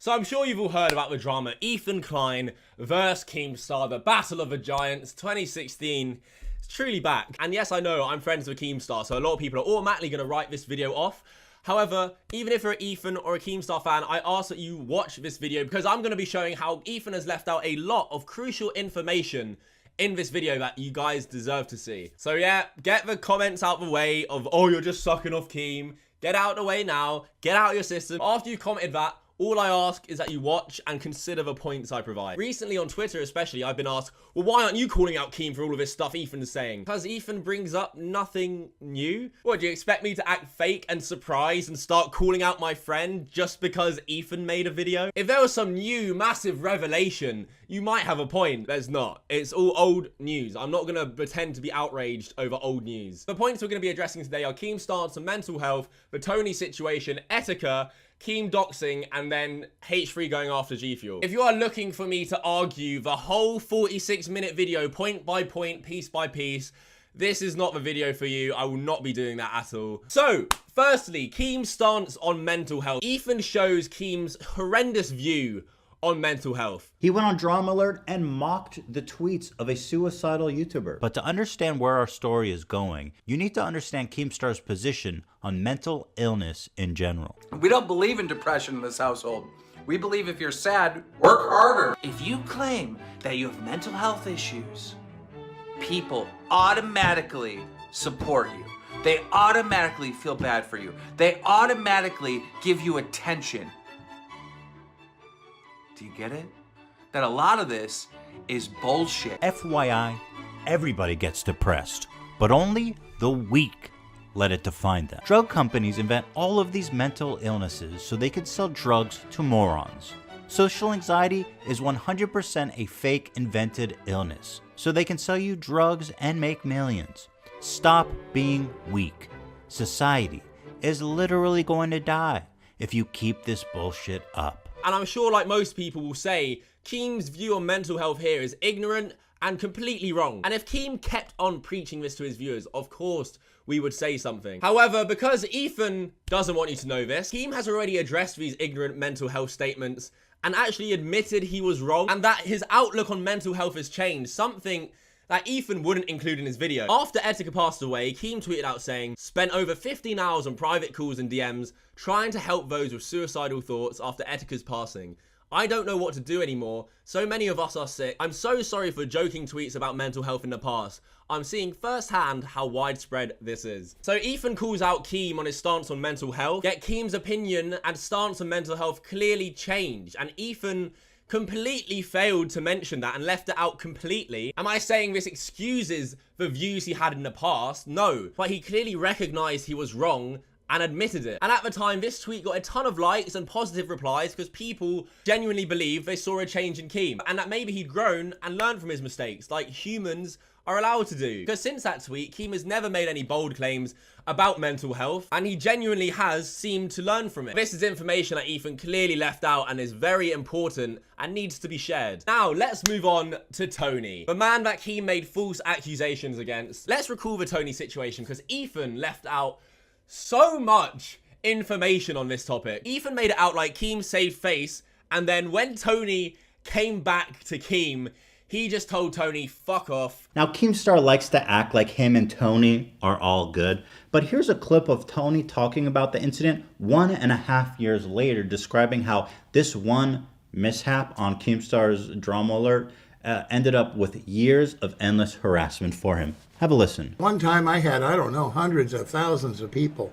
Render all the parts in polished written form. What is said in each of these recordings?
So I'm sure you've all heard about the drama Ethan Klein versus Keemstar, the Battle of the Giants 2016. It's truly back. And yes, I know I'm friends with Keemstar, so a lot of people are automatically going to write this video off. However, even if you're an Ethan or a Keemstar fan, I ask that you watch this video because I'm going to be showing how Ethan has left out a lot of crucial information in this video that you guys deserve to see. So yeah, get the comments out the way of, oh, you're just sucking off Keem. Get out of the way now. Get out of your system. After you've commented that, all I ask is that you watch and consider the points I provide. Recently on Twitter especially, I've been asked, well, why aren't you calling out Keem for all of this stuff Ethan's saying? Because Ethan brings up nothing new. What, do you expect me to act fake and surprised and start calling out my friend just because Ethan made a video? If there was some new massive revelation, you might have a point. There's not. It's all old news. I'm not going to pretend to be outraged over old news. The points we're going to be addressing today are Keem's stance on mental health, the Tony situation, Etika, Keem doxing, and then H3 going after G Fuel. If you are looking for me to argue the whole 46-minute video point by point, piece by piece, this is not the video for you. I will not be doing that at all. So, firstly, Keem's stance on mental health. Ethan shows Keem's horrendous view on mental health. He went on Drama Alert and mocked the tweets of a suicidal YouTuber. But to understand where our story is going, you need to understand Keemstar's position on mental illness in general. We don't believe in depression in this household. We believe if you're sad, work harder. If you claim that you have mental health issues, people automatically support you. They automatically feel bad for you. They automatically give you attention. Do you get it? That a lot of this is bullshit. FYI, everybody gets depressed, but only the weak let it define them. Drug companies invent all of these mental illnesses so they can sell drugs to morons. Social anxiety is 100% a fake invented illness, so they can sell you drugs and make millions. Stop being weak. Society is literally going to die if you keep this bullshit up. And I'm sure, like most people will say, Keem's view on mental health here is ignorant and completely wrong. And if Keem kept on preaching this to his viewers, of course we would say something. However, because Ethan doesn't want you to know this, Keem has already addressed these ignorant mental health statements and actually admitted he was wrong and that his outlook on mental health has changed, something that Ethan wouldn't include in his video. After Etika passed away, Keem tweeted out saying, spent over 15 hours on private calls and DMs trying to help those with suicidal thoughts after Etika's passing. I don't know what to do anymore. So many of us are sick. I'm so sorry for joking tweets about mental health in the past. I'm seeing firsthand how widespread this is. So Ethan calls out Keem on his stance on mental health, yet Keem's opinion and stance on mental health clearly changed, and Ethan completely failed to mention that and left it out completely. Am I saying this excuses the views he had in the past? No, but he clearly recognized he was wrong and admitted it. And at the time, this tweet got a ton of likes and positive replies because people genuinely believe they saw a change in Keem and that maybe he'd grown and learned from his mistakes like humans are allowed to do. Because since that tweet, Keem has never made any bold claims about mental health, and he genuinely has seemed to learn from it. This is information that Ethan clearly left out and is very important and needs to be shared. Now, let's move on to Tony, the man that Keem made false accusations against. Let's recall the Tony situation because Ethan left out so much information on this topic. Ethan made it out like Keem saved face, and then when Tony came back to Keem, he just told Tony, fuck off. Now, Keemstar likes to act like him and Tony are all good, but here's a clip of Tony talking about the incident 1.5 years later, describing how this one mishap on Keemstar's Drama Alert ended up with years of endless harassment for him. Have a listen. One time I had, I don't know, hundreds of thousands of people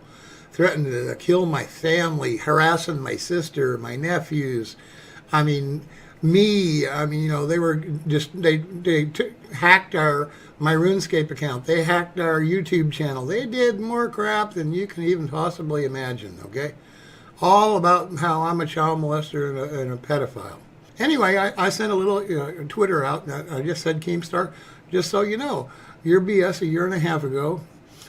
threatened to kill my family, harassing my sister, my nephews. I mean, you know, they were just, they hacked my RuneScape account. They hacked our YouTube channel. They did more crap than you can even possibly imagine, okay? All about how I'm a child molester and a pedophile. Anyway, I sent a little Twitter out. I just said, Keemstar, just so you know, your BS a year and a half ago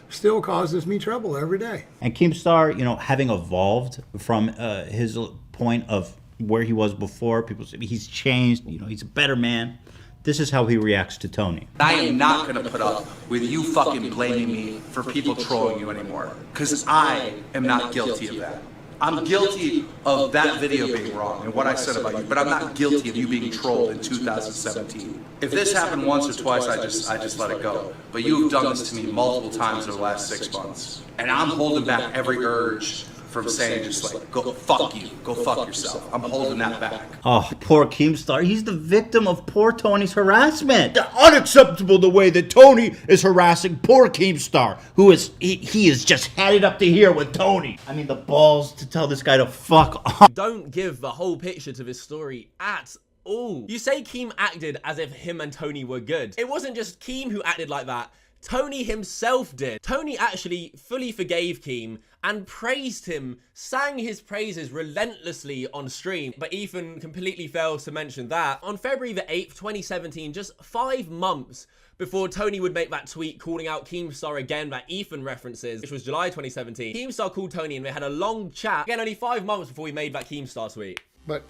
still causes me trouble every day. And Keemstar, you know, having evolved from his point of where he was before, people say he's changed, you know, he's a better man. This is how he reacts to Tony. I am not going to put up with you fucking blaming me for people trolling you anymore, because I am not guilty of that. I'm guilty of that video being wrong and what I said about you, but I'm not guilty of you being trolled in 2017. If this happened once or twice, I just let it go. But you've done this to me multiple times over the last 6 months. And I'm holding back every urge from saying just like, go fuck you, go fuck yourself. I'm holding that back. Oh, poor Keemstar. He's the victim of poor Tony's harassment. Unacceptable the way that Tony is harassing poor Keemstar, who he is just headed up to here with Tony. I mean, the balls to tell this guy to fuck off. Don't give the whole picture to this story at all. You say Keem acted as if him and Tony were good. It wasn't just Keem who acted like that. Tony himself did. Tony actually fully forgave Keem and praised him, sang his praises relentlessly on stream. But Ethan completely fails to mention that on February the 8th, 2017, just 5 months before Tony would make that tweet calling out Keemstar again that Ethan references, which was July 2017, Keemstar called Tony and they had a long chat. Again, only 5 months before he made that Keemstar tweet. But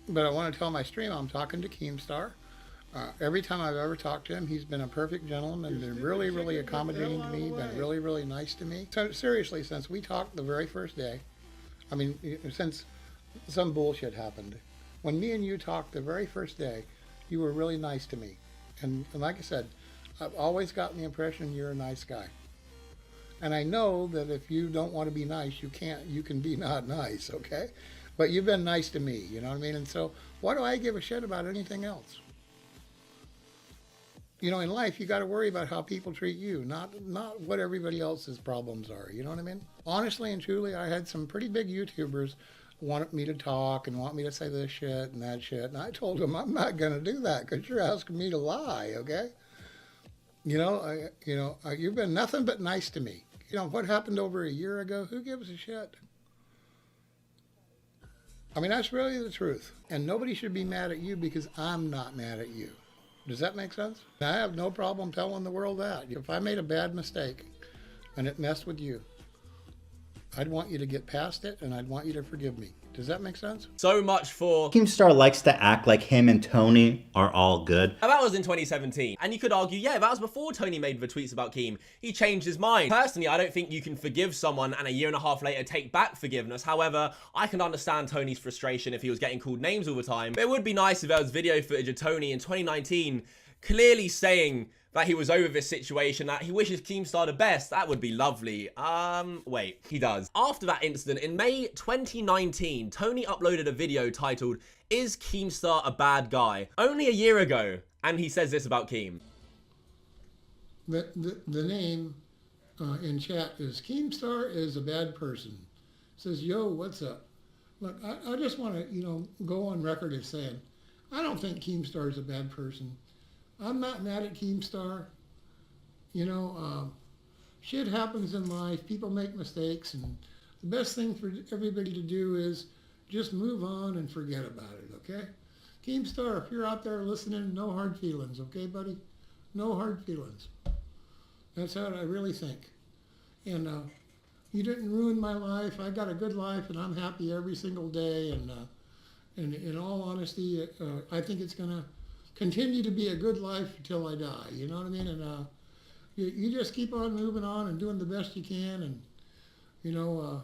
I want to tell my stream I'm talking to Keemstar. Every time I've ever talked to him, he's been a perfect gentleman, been really, really accommodating to me, been really, really nice to me. So seriously, since we talked the very first day, I mean, since some bullshit happened, when me and you talked the very first day, you were really nice to me. And like I said, I've always gotten the impression you're a nice guy. And I know that if you don't want to be nice, you can be not nice, okay? But you've been nice to me, you know what I mean? And so why do I give a shit about anything else? You know, in life, you got to worry about how people treat you, not what everybody else's problems are. You know what I mean? Honestly and truly, I had some pretty big YouTubers wanted me to talk and want me to say this shit and that shit. And I told them, I'm not going to do that because you're asking me to lie, okay? You've been nothing but nice to me. You know, what happened over a year ago, who gives a shit? I mean, that's really the truth. And nobody should be mad at you because I'm not mad at you. Does that make sense? I have no problem telling the world that. If I made a bad mistake and it messed with you, I'd want you to get past it and I'd want you to forgive me. Does that make sense? So much for... Keemstar likes to act like him and Tony are all good. That was in 2017. And you could argue, yeah, that was before Tony made the tweets about Keem. He changed his mind. Personally, I don't think you can forgive someone and a year and a half later take back forgiveness. However, I can understand Tony's frustration if he was getting called names all the time. But it would be nice if there was video footage of Tony in 2019 clearly saying that he was over this situation, that he wishes Keemstar the best. That would be lovely. Wait, he does. After that incident, in May 2019, Tony uploaded a video titled, "Is Keemstar a Bad Guy?" Only a year ago, and he says this about Keem. The name in chat is Keemstar is a bad person. Says, yo, what's up? Look, I just want to, go on record as saying, I don't think Keemstar is a bad person. I'm not mad at Keemstar. Shit happens in life. People make mistakes, and the best thing for everybody to do is just move on and forget about it, okay? Keemstar, if you're out there listening, no hard feelings, okay, buddy? No hard feelings. That's how I really think. And you didn't ruin my life. I got a good life, and I'm happy every single day. And in all honesty, I think it's going to continue to be a good life until I die. You know what I mean? And you just keep on moving on and doing the best you can. And,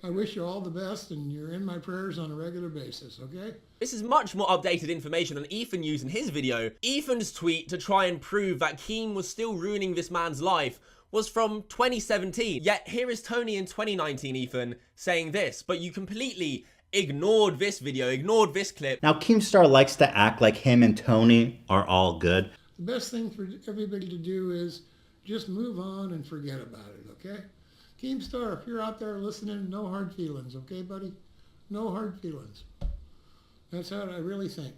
I wish you all the best, and you're in my prayers on a regular basis, okay? This is much more updated information than Ethan used in his video. Ethan's tweet to try and prove that Keem was still ruining this man's life was from 2017. Yet here is Tony in 2019, Ethan, saying this, but you completely ignored this video, ignored this clip. Now, Keemstar likes to act like him and Tony are all good. The best thing for everybody to do is just move on and forget about it, okay? Keemstar, if you're out there listening, no hard feelings, okay, buddy? No hard feelings. That's how I really think.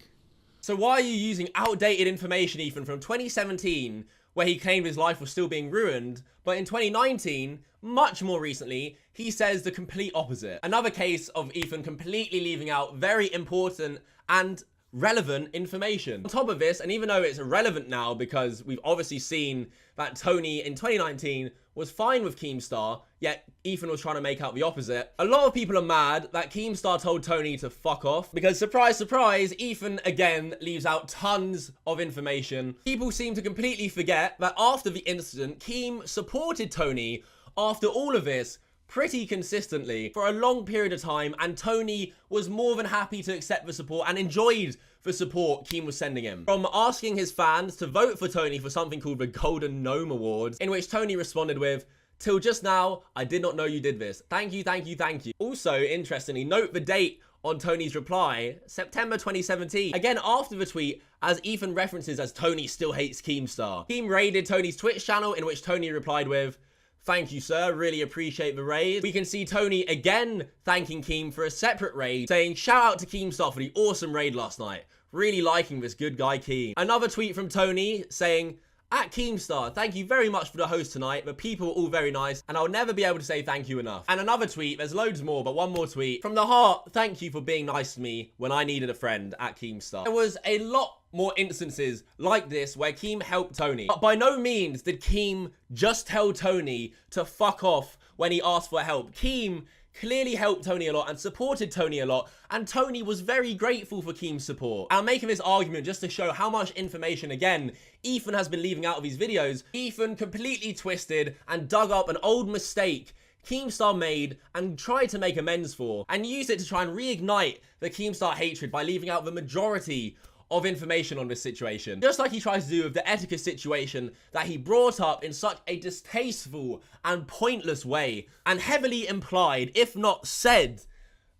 So why are you using outdated information, Ethan, from 2017, where he claimed his life was still being ruined, but in 2019, much more recently, he says the complete opposite? Another case of Ethan completely leaving out very important and relevant information. On top of this, and even though it's irrelevant now because we've obviously seen that Tony in 2019 was fine with Keemstar, yet Ethan was trying to make out the opposite. A lot of people are mad that Keemstar told Tony to fuck off because, surprise, surprise, Ethan again leaves out tons of information. People seem to completely forget that after the incident, Keem supported Tony after all of this pretty consistently for a long period of time, and Tony was more than happy to accept the support and enjoyed the support Keem was sending him. From asking his fans to vote for Tony for something called the Golden Gnome Awards, in which Tony responded with, "Till just now, I did not know you did this. Thank you, thank you, thank you." Also, interestingly, note the date on Tony's reply, September 2017. Again, after the tweet, as Ethan references as Tony still hates Keemstar. Keem raided Tony's Twitch channel, in which Tony replied with, "Thank you, sir. Really appreciate the raid." We can see Tony again thanking Keem for a separate raid, saying, "Shout out to Keemstar for the awesome raid last night. Really liking this good guy Keem." Another tweet from Tony saying, "At Keemstar, thank you very much for the host tonight. The people were all very nice, and I'll never be able to say thank you enough." And another tweet, there's loads more, but one more tweet. "From the heart, thank you for being nice to me when I needed a friend at Keemstar." There was a lot more instances like this where Keem helped Tony. But by no means did Keem just tell Tony to fuck off when he asked for help. Keem clearly helped Tony a lot and supported Tony a lot, and Tony was very grateful for Keem's support. I'm making this argument just to show how much information, again, Ethan has been leaving out of these videos. Ethan completely twisted and dug up an old mistake Keemstar made and tried to make amends for, and used it to try and reignite the Keemstar hatred by leaving out the majority of information on this situation. Just like he tries to do with the Etika situation that he brought up in such a distasteful and pointless way, and heavily implied, if not said,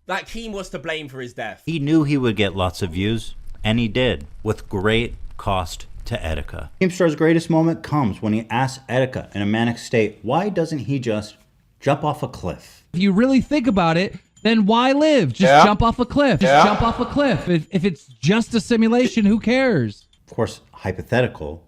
that Keem was to blame for his death. He knew he would get lots of views, and he did, with great cost to Etika. Keemstar's greatest moment comes when he asks Etika in a manic state, why doesn't he just jump off a cliff? If you really think about it, then why live? Just jump off a cliff. Just jump off a cliff. If it's just a simulation, who cares? Of course, hypothetical,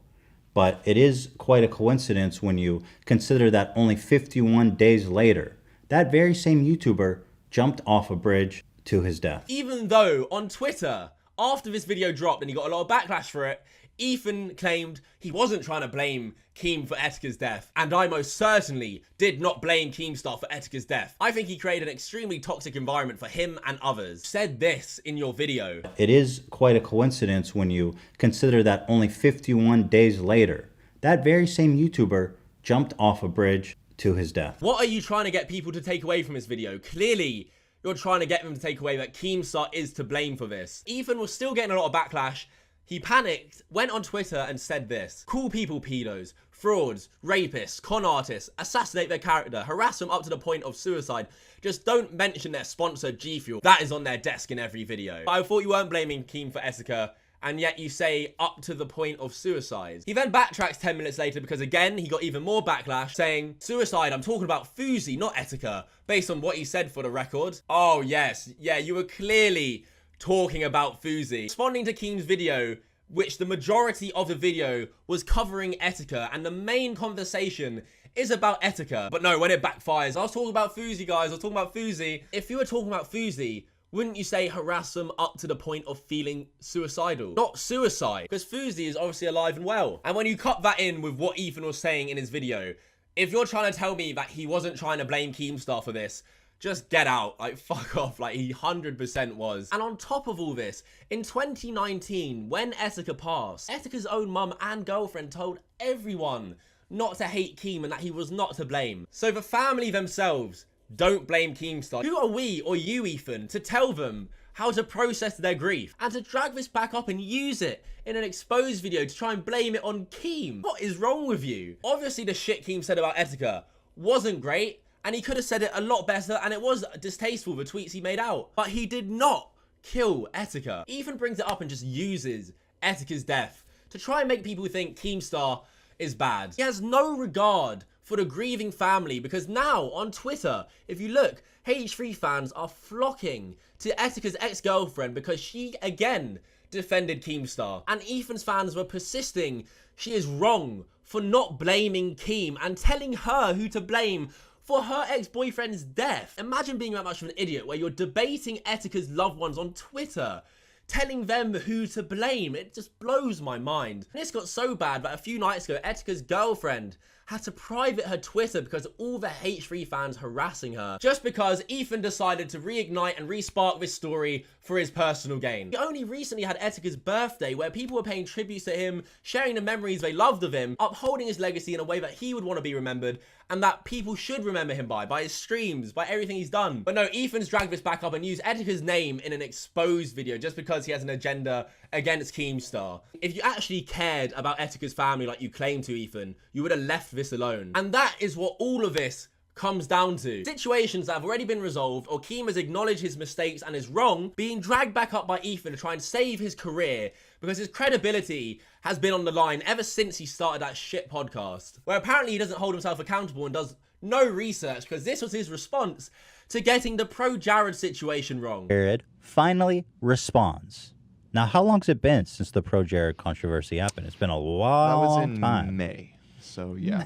but it is quite a coincidence when you consider that only 51 days later, that very same YouTuber jumped off a bridge to his death. Even though on Twitter, after this video dropped and he got a lot of backlash for it, Ethan claimed he wasn't trying to blame Keem for Etika's death, and I most certainly did not blame Keemstar for Etika's death. I think he created an extremely toxic environment for him and others. Said this in your video. It is quite a coincidence when you consider that only 51 days later, that very same YouTuber jumped off a bridge to his death. What are you trying to get people to take away from this video? Clearly, you're trying to get them to take away that Keemstar is to blame for this. Ethan was still getting a lot of backlash. He panicked, went on Twitter and said this: "Call people pedos, frauds, rapists, con artists, assassinate their character, harass them up to the point of suicide. Just don't mention their sponsor, G Fuel. That is on their desk in every video." But I thought you weren't blaming Keem for Etika, and yet you say up to the point of suicide. He then backtracks 10 minutes later because again, he got even more backlash saying, "Suicide, I'm talking about Fuzi, not Etika," based on what he said for the record. Oh yes, yeah, you were clearly talking about Fuzi. Responding to Keem's video, which the majority of the video was covering Etika, and the main conversation is about Etika. But no, when it backfires, I was talking about Fuzi, guys, I was talking about Fuzi. If you were talking about Fuzi, wouldn't you say harass them up to the point of feeling suicidal? Not suicide, because Fuzi is obviously alive and well. And when you cut that in with what Ethan was saying in his video, if you're trying to tell me that he wasn't trying to blame Keemstar for this, just get out, like fuck off, like he 100% was. And on top of all this, in 2019, when Etika passed, Etika's own mum and girlfriend told everyone not to hate Keem and that he was not to blame. So the family themselves don't blame Keemstar. Who are we, or you Ethan, to tell them how to process their grief and to drag this back up and use it in an exposed video to try and blame it on Keem? What is wrong with you? Obviously the shit Keem said about Etika wasn't great, and he could have said it a lot better, and it was distasteful, the tweets he made out. But he did not kill Etika. Ethan brings it up and just uses Etika's death to try and make people think Keemstar is bad. He has no regard for the grieving family, because now on Twitter, if you look, H3 fans are flocking to Etika's ex-girlfriend because she, again, defended Keemstar. And Ethan's fans were persisting she is wrong for not blaming Keem and telling her who to blame for her ex-boyfriend's death. Imagine being that much of an idiot where you're debating Etika's loved ones on Twitter, telling them who to blame. It just blows my mind. And it's got so bad that a few nights ago, Etika's girlfriend had to private her Twitter because of all the H3 fans harassing her, just because Ethan decided to reignite and respark this story for his personal gain. He only recently had Etika's birthday, where people were paying tributes to him, sharing the memories they loved of him, upholding his legacy in a way that he would want to be remembered, and that people should remember him by his streams, by everything he's done. But no, Ethan's dragged this back up and used Etika's name in an exposed video just because he has an agenda against Keemstar. If you actually cared about Etika's family like you claim to, Ethan, you would have left this alone. And that is what all of this comes down to. Situations that have already been resolved, or Keem has acknowledged his mistakes and is wrong, being dragged back up by Ethan to try and save his career because his credibility has been on the line ever since he started that shit podcast, where apparently he doesn't hold himself accountable and does no research because this was his response to getting the pro Jared situation wrong. Jared finally responds. Now, how long's it been since the pro Jared controversy happened? It's been a long time. That was in May. So yeah.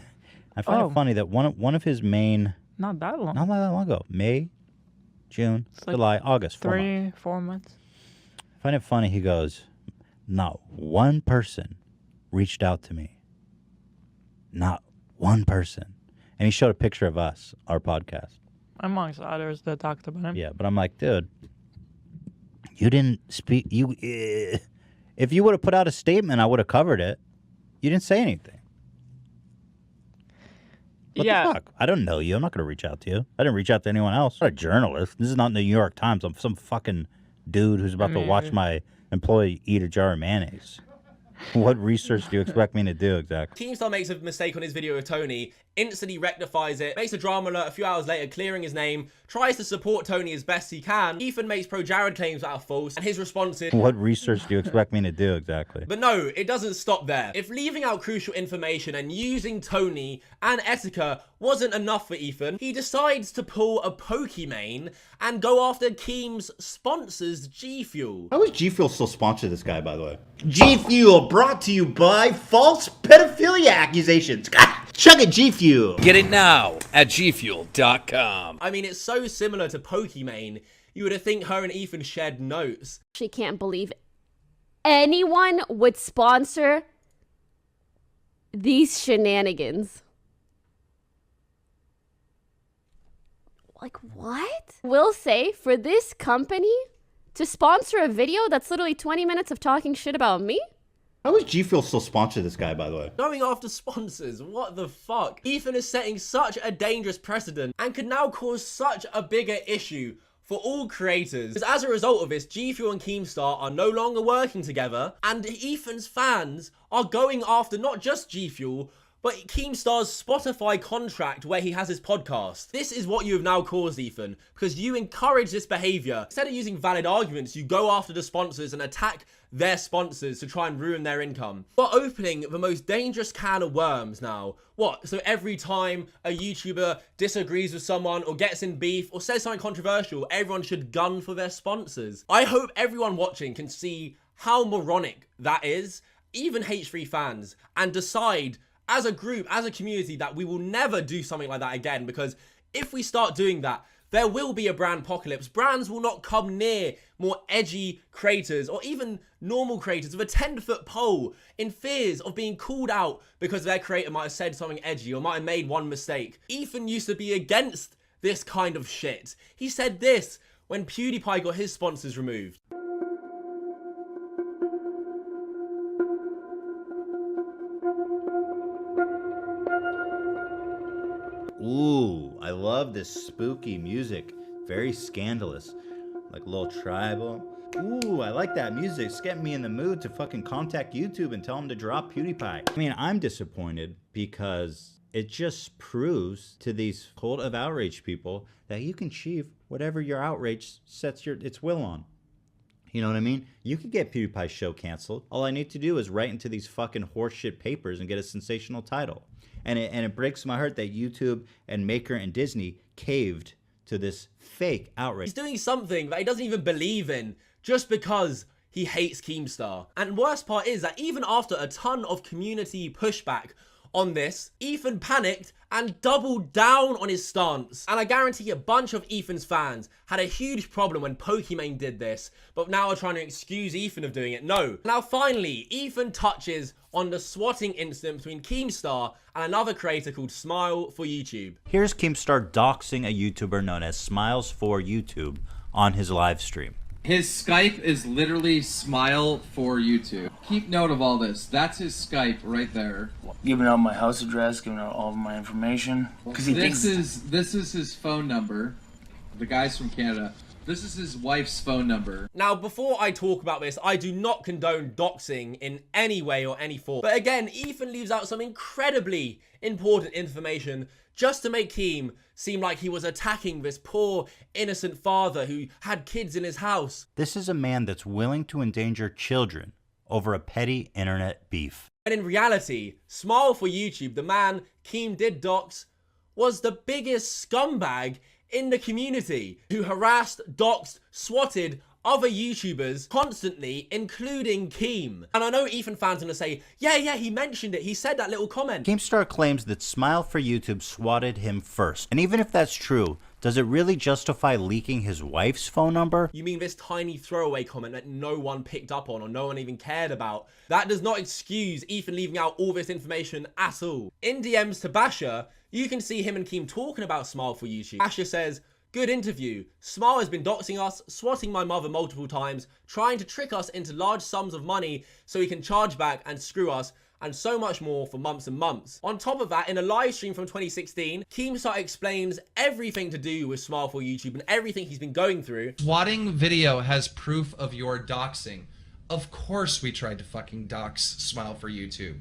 I find it funny that one of his main Not that long. not that long ago, May, June, July, August, 4 months. I find it funny. He goes, not one person reached out to me. Not one person. And he showed a picture of us, our podcast. Amongst others that talked about him. Yeah, but I'm like, dude, you didn't speak. If you would have put out a statement, I would have covered it. You didn't say anything. What the fuck? I don't know you. I'm not going to reach out to you. I didn't reach out to anyone else. I'm not a journalist. This is not the New York Times. I'm some fucking dude who's about to watch my employee eat a jar of mayonnaise. What research do you expect me to do exactly? Keemstar makes a mistake on his video with Tony, instantly rectifies it, makes a drama alert a few hours later clearing his name, tries to support Tony as best he can. Ethan makes pro Jared claims that are false, and his response is, what research do you expect me to do exactly? But no, it doesn't stop there. If leaving out crucial information and using Tony and Etika wasn't enough for Ethan, he decides to pull a Pokimane and go after Keem's sponsors, G Fuel. How is G Fuel still sponsor this guy, by the way? G Fuel brought to you by false pedophilia accusations. Chug it, G Fuel. Get it now at gfuel.com. I mean, it's so similar to Pokimane. You would have think her and Ethan shared notes. She can't believe anyone would sponsor these shenanigans. Like, what? Will say for this company to sponsor a video that's literally 20 minutes of talking shit about me? How is G Fuel still sponsor this guy, by the way? Going after sponsors, what the fuck? Ethan is setting such a dangerous precedent and could now cause such a bigger issue for all creators. Because as a result of this, G Fuel and Keemstar are no longer working together, and Ethan's fans are going after not just G Fuel, but Keemstar's Spotify contract where he has his podcast. This is what you have now caused, Ethan, because you encourage this behavior. Instead of using valid arguments, you go after the sponsors and attack their sponsors to try and ruin their income. We're opening the most dangerous can of worms now. What? So every time a YouTuber disagrees with someone or gets in beef or says something controversial, everyone should gun for their sponsors. I hope everyone watching can see how moronic that is, even H3 fans, and decide as a group, as a community, that we will never do something like that again, because if we start doing that, there will be a brand apocalypse. Brands will not come near more edgy creators or even normal creators with a 10-foot pole in fears of being called out because their creator might have said something edgy or might have made one mistake. Ethan used to be against this kind of shit. He said this when PewDiePie got his sponsors removed. Ooh, I love this spooky music. Very scandalous. Like a little tribal. Ooh, I like that music. It's getting me in the mood to fucking contact YouTube and tell them to drop PewDiePie. I mean, I'm disappointed because it just proves to these cult of outrage people that you can achieve whatever your outrage sets its will on. You know what I mean? You could get PewDiePie's show canceled. All I need to do is write into these fucking horseshit papers and get a sensational title. And it breaks my heart that YouTube and Maker and Disney caved to this fake outrage. He's doing something that he doesn't even believe in just because he hates Keemstar. And worst part is that even after a ton of community pushback on this, Ethan panicked and doubled down on his stance. And I guarantee a bunch of Ethan's fans had a huge problem when Pokimane did this, but now are trying to excuse Ethan of doing it. No. Now finally, Ethan touches on the swatting incident between Keemstar and another creator called Smile for YouTube. Here's Keemstar doxing a YouTuber known as Smiles for YouTube on his live stream. His Skype is literally Smile for YouTube. Keep note of all this. That's his Skype right there. Giving out my house address, giving out all of my information. Because This is his phone number. The guy's from Canada. This is his wife's phone number. Now, before I talk about this, I do not condone doxing in any way or any form. But again, Ethan leaves out some incredibly important information just to make Keem seem like he was attacking this poor, innocent father who had kids in his house. This is a man that's willing to endanger children over a petty internet beef. And in reality, Smile for YouTube, the man Keem did dox, was the biggest scumbag in the community who harassed, doxed, swatted other YouTubers constantly, including Keem. And I know Ethan fans are gonna say, yeah, he mentioned it. He said that little comment. Keemstar claims that Smile for YouTube swatted him first. And even if that's true, does it really justify leaking his wife's phone number? You mean this tiny throwaway comment that no one picked up on or no one even cared about? That does not excuse Ethan leaving out all this information at all. In DMs to Basher, you can see him and Keem talking about Smile for YouTube. Basher says, "Good interview. Smile has been doxing us, swatting my mother multiple times, trying to trick us into large sums of money so he can charge back and screw us, and so much more for months and months." On top of that, in a live stream from 2016, Keemstar explains everything to do with Smile for YouTube and everything he's been going through. Swatting video has proof of your doxing. Of course we tried to fucking dox Smile for YouTube.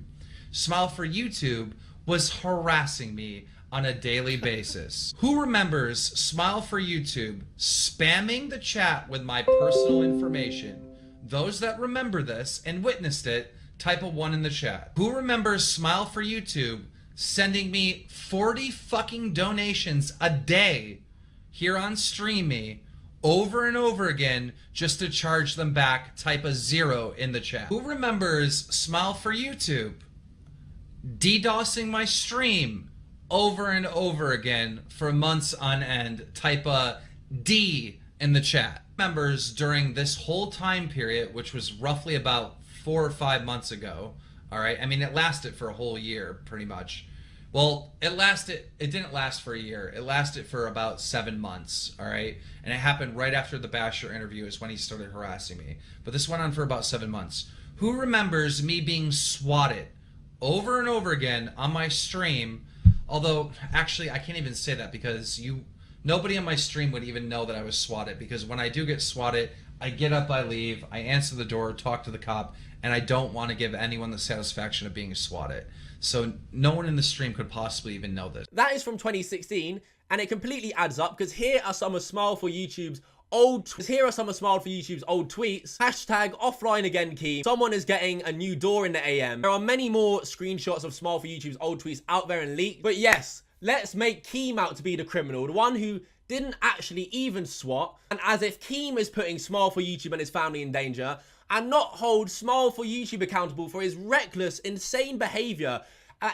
Smile for YouTube was harassing me on a daily basis. Who remembers Smile for YouTube spamming the chat with my personal information? Those that remember this and witnessed it, type a 1 in the chat. Who remembers Smile for YouTube sending me 40 fucking donations a day here on StreamMe over and over again just to charge them back? Type a 0 in the chat. Who remembers Smile for YouTube DDoSing my stream over and over again for months on end? Type a D in the chat. Members during this whole time period, which was roughly about 4 or 5 months ago, all right? I mean, it lasted for a whole year, pretty much. Well, it didn't last for a year. It lasted for about 7 months, all right? And it happened right after the Basher interview is when he started harassing me. But this went on for about 7 months. Who remembers me being swatted over and over again on my stream? Although, actually, I can't even say that because nobody on my stream would even know that I was swatted, because when I do get swatted, I get up, I leave, I answer the door, talk to the cop, and I don't want to give anyone the satisfaction of being swatted. So no one in the stream could possibly even know this. That is from 2016, and it completely adds up because here are some of Smile for YouTube's old tweets. Hashtag offline again, Keem. Someone is getting a new door in the AM. There are many more screenshots of Smile for YouTube's old tweets out there and leaked. But yes, let's make Keem out to be the criminal, the one who didn't actually even swat. And as if Keem is putting Smile for YouTube and his family in danger, and not hold Smile for YouTube accountable for his reckless, insane behavior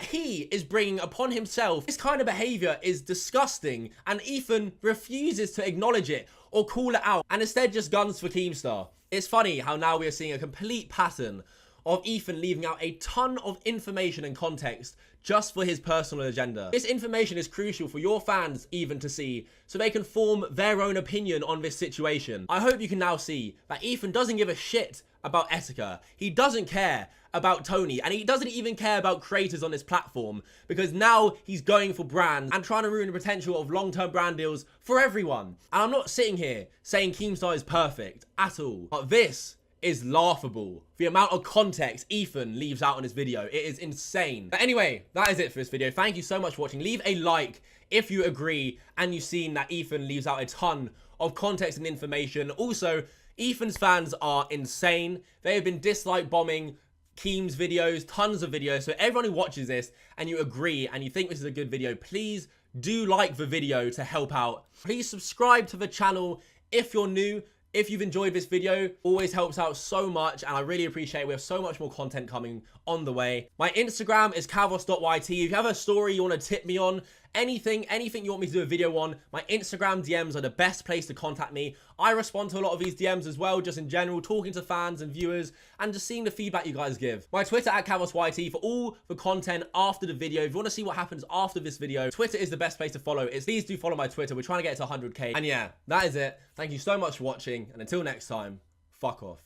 he is bringing upon himself. This kind of behavior is disgusting, and Ethan refuses to acknowledge it or call it out, and instead just guns for Keemstar. It's funny how now we are seeing a complete pattern of Ethan leaving out a ton of information and context just for his personal agenda. This information is crucial for your fans even to see, so they can form their own opinion on this situation. I hope you can now see that Ethan doesn't give a shit about Etika. He doesn't care about Tony, and he doesn't even care about creators on this platform, because now he's going for brands and trying to ruin the potential of long-term brand deals for everyone. And I'm not sitting here saying Keemstar is perfect at all, but this is laughable. The amount of context Ethan leaves out on this video, it is insane. But anyway, that is it for this video. Thank you so much for watching. Leave a like if you agree and you've seen that Ethan leaves out a ton of context and information. Also, Ethan's fans are insane. They have been dislike bombing Keem's videos, tons of videos. So everyone who watches this and you agree and you think this is a good video, please do like the video to help out. Please subscribe to the channel if you're new. If you've enjoyed this video, always helps out so much, and I really appreciate it. We have so much more content coming on the way. My Instagram is kavos.yt. If you have a story you want to tip me on, anything you want me to do a video on, my Instagram DMs are the best place to contact me. I respond to a lot of these DMs as well, just in general, talking to fans and viewers, and just seeing the feedback you guys give. My Twitter at KavosYT for all the content after the video. If you want to see what happens after this video, Twitter is the best place to follow. Please do follow my Twitter. We're trying to get it to 100K. And yeah, that is it. Thank you so much for watching, and until next time, fuck off.